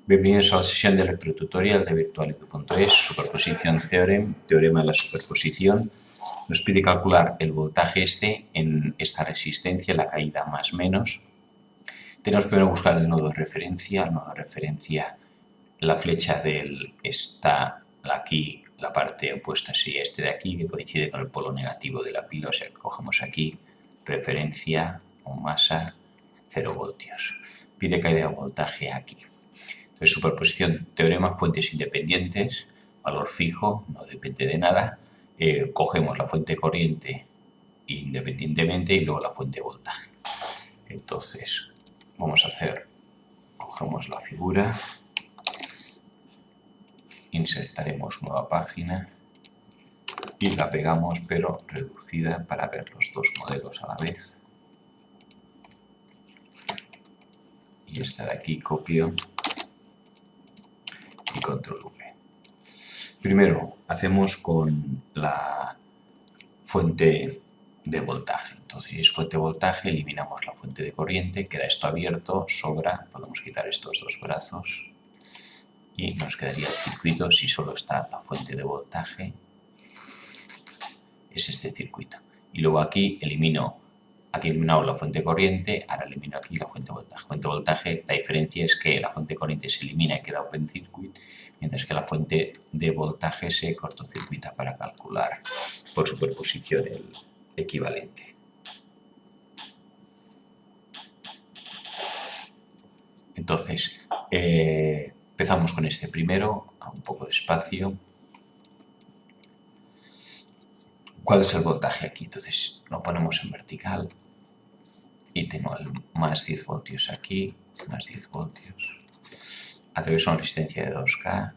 Bienvenidos a la sesión de electrotutorial de virtualedu.es, Superposición Theorem, teorema de la superposición. Nos pide calcular el voltaje en esta resistencia, la caída más menos. Tenemos primero que buscar el nodo de referencia. El nodo de referencia, la flecha de él está aquí, la parte opuesta sería este de aquí, que coincide con el polo negativo de la pila, o sea que cogemos aquí referencia o masa 0 voltios. Pide caída de voltaje aquí. Entonces, superposición, teorema, fuentes independientes, valor fijo, no depende de nada. Cogemos la fuente corriente independientemente y luego la fuente de voltaje. Entonces, vamos a cogemos la figura, insertaremos nueva página y la pegamos, pero reducida para ver los dos modelos a la vez. Y esta de aquí copio y control V. Primero hacemos con la fuente de voltaje. Entonces, si es fuente de voltaje, eliminamos la fuente de corriente, queda esto abierto, sobra, podemos quitar estos dos brazos y nos quedaría el circuito si solo está la fuente de voltaje. Es este circuito. Y luego aquí he eliminado la fuente de corriente, ahora elimino aquí la fuente de voltaje. Fuente de voltaje, la diferencia es que la fuente de corriente se elimina y queda open circuit, mientras que la fuente de voltaje se cortocircuita para calcular por superposición el equivalente. Entonces, empezamos con este primero, a un poco de espacio. ¿Cuál es el voltaje aquí? Entonces lo ponemos en vertical y tengo el más 10 voltios aquí, más 10 voltios. Atraviesa una resistencia de 2K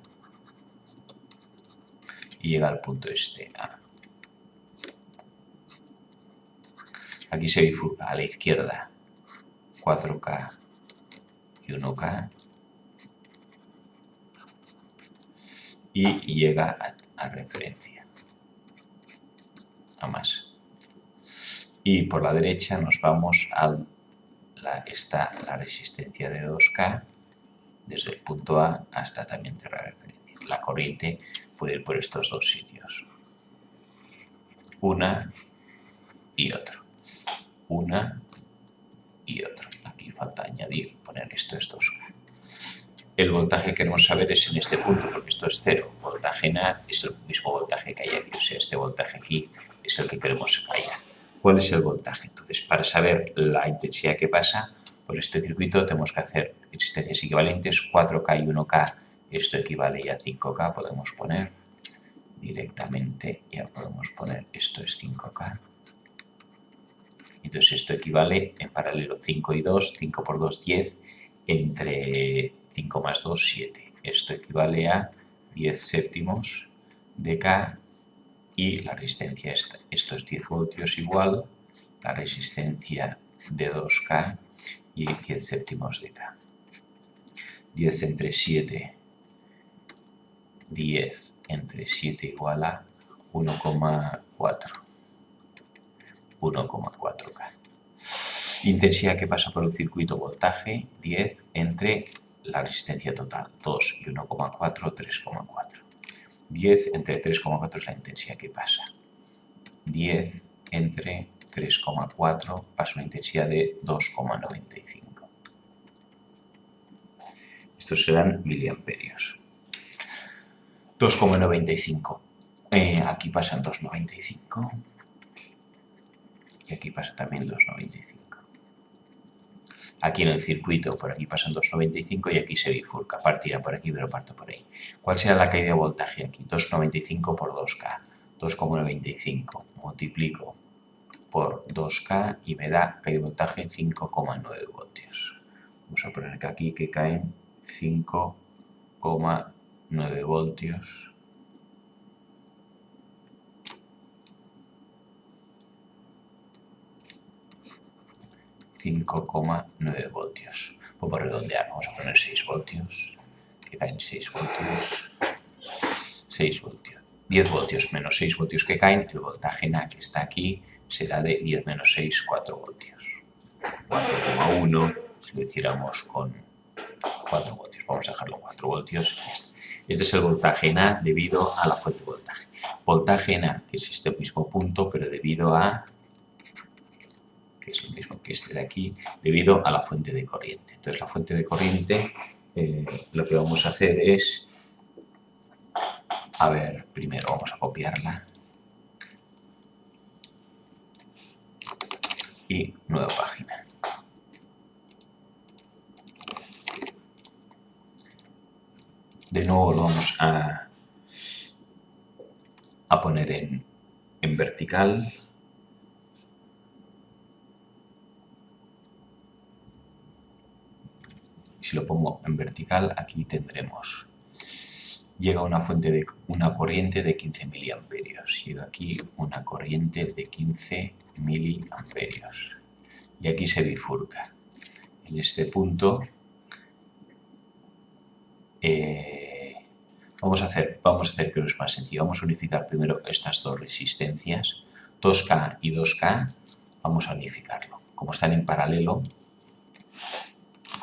y llega al punto este A. Aquí se bifurca a la izquierda 4K y 1K y llega a referencia, a más. Y por la derecha nos vamos a la resistencia de 2K desde el punto A hasta también la referencia. La corriente puede ir por estos dos sitios. Una y otro. Una y otro. Aquí falta añadir, poner esto es 2K. El voltaje que queremos saber es en este punto, porque esto es 0. Voltaje en A es el mismo voltaje que hay aquí. O sea, este voltaje aquí es el que queremos que haya. ¿Cuál es el voltaje? Entonces, para saber la intensidad que pasa por este circuito, tenemos que hacer resistencias equivalentes, 4K y 1K. Esto equivale ya a 5K, podemos poner directamente, ya podemos poner, esto es 5K. Entonces, esto equivale en paralelo 5 y 2, 5 por 2, 10, entre 5 más 2, 7. Esto equivale a 10 séptimos de K. Y la resistencia esto es 10 voltios igual, la resistencia de 2K y 10 séptimos de K. 10 entre 7, 10 entre 7 igual a 1,4. 1,4K. Intensidad que pasa por el circuito, voltaje, 10 entre la resistencia total, 2 y 1,4, 3,4. 10 entre 3,4 es la intensidad que pasa. 10 entre 3,4 pasa una intensidad de 2,95. Estos serán miliamperios. 2,95. Aquí pasan 2,95. Y aquí pasa también 2,95. Aquí en el circuito, por aquí pasan 2,95 y aquí se bifurca. Partirá por aquí, pero parto por ahí. ¿Cuál será la caída de voltaje aquí? 2,95 por 2K. 2,95 multiplico por 2K y me da caída de voltaje 5,9 voltios. Vamos a poner que aquí que caen 5,9 voltios. 5,9 voltios. Vamos a redondear, vamos a poner 6 voltios, que caen 6 voltios, 6 voltios. 10 voltios menos 6 voltios que caen, el voltaje en A que está aquí será de 10 menos 6, 4 voltios. 4,1 si lo hiciéramos con 4 voltios. Vamos vamos a dejarlo en 4 voltios. Este es el voltaje en A debido a la fuente de voltaje. Voltaje en A, que es este mismo punto, pero debido a, que es lo mismo que este de aquí, debido a la fuente de corriente. Entonces la fuente de corriente, lo que vamos a hacer es, a ver, primero vamos a copiarla. Y nueva página. De nuevo lo vamos a poner en vertical. Si lo pongo en vertical, aquí tendremos, llega una corriente de 15 miliamperios. Llega aquí una corriente de 15 miliamperios. Y aquí se bifurca. En este punto vamos a hacer que es más sencillo. Vamos a unificar primero estas dos resistencias, 2K y 2K, vamos a unificarlo. Como están en paralelo,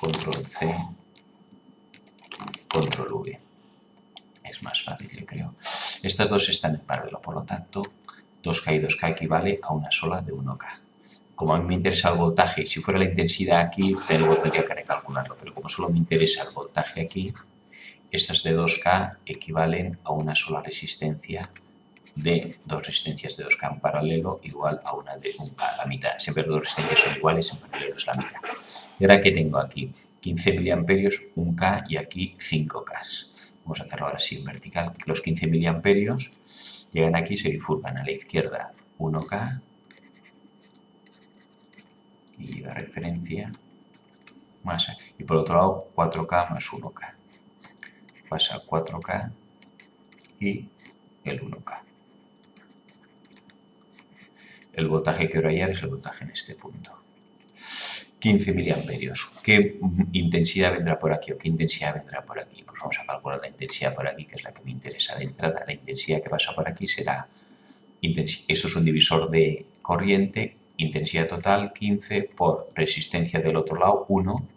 control C, control V. Es más fácil, yo creo. Estas dos están en paralelo, por lo tanto, 2K y 2K equivale a una sola de 1K. Como a mí me interesa el voltaje, si fuera la intensidad aquí, tendría que recalcularlo, pero como solo me interesa el voltaje aquí, estas de 2K equivalen a una sola resistencia de dos resistencias de 2K en paralelo igual a una de 1K, la mitad. Siempre las dos resistencias son iguales, en paralelo es la mitad. Y ahora que tengo aquí 15 miliamperios, 1K y aquí 5K. Vamos a hacerlo ahora así en vertical. Los 15 miliamperios llegan aquí y se bifurcan a la izquierda 1K y llega referencia más. Y por otro lado 4K más 1K. Pasa 4K y el 1K. El voltaje que quiero hallar es el voltaje en este punto. 15 miliamperios. ¿Qué intensidad vendrá por aquí o qué intensidad vendrá por aquí? Pues vamos a calcular la intensidad por aquí, que es la que me interesa de entrada. La intensidad que pasa por aquí será, esto es un divisor de corriente, intensidad total 15 por resistencia del otro lado 1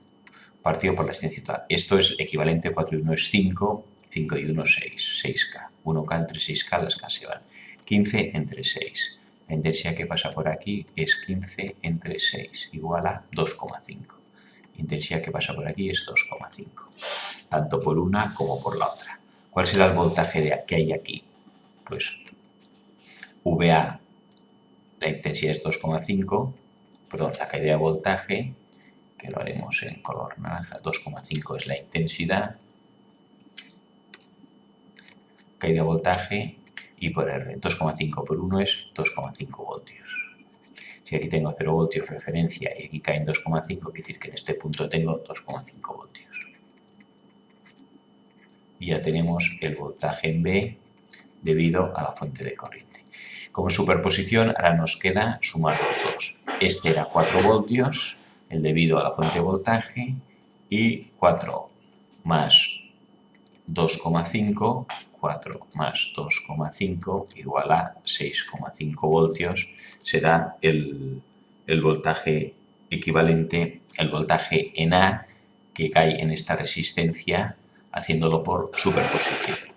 partido por la resistencia total. Esto es equivalente, 4 y 1 es 5, 5 y 1 6, 6K. 1K entre 6K, las K se van. 15 entre 6. La intensidad que pasa por aquí es 15 entre 6, igual a 2,5. Intensidad que pasa por aquí es 2,5, tanto por una como por la otra. ¿Cuál será el voltaje que hay aquí? Pues VA, la intensidad es 2,5, perdón, la caída de voltaje, que lo haremos en color naranja, 2,5 es la intensidad, caída de voltaje, y por R, 2,5 por 1 es 2,5 voltios. Si aquí tengo 0 voltios referencia y aquí caen 2,5, quiere decir que en este punto tengo 2,5 voltios. Y ya tenemos el voltaje en B debido a la fuente de corriente. Como superposición, ahora nos queda sumar los dos. Este era 4 voltios, el debido a la fuente de voltaje, y 4 más 2,5, 4 más 2,5 igual a 6,5 voltios, será el voltaje equivalente, el voltaje en A que cae en esta resistencia haciéndolo por superposición.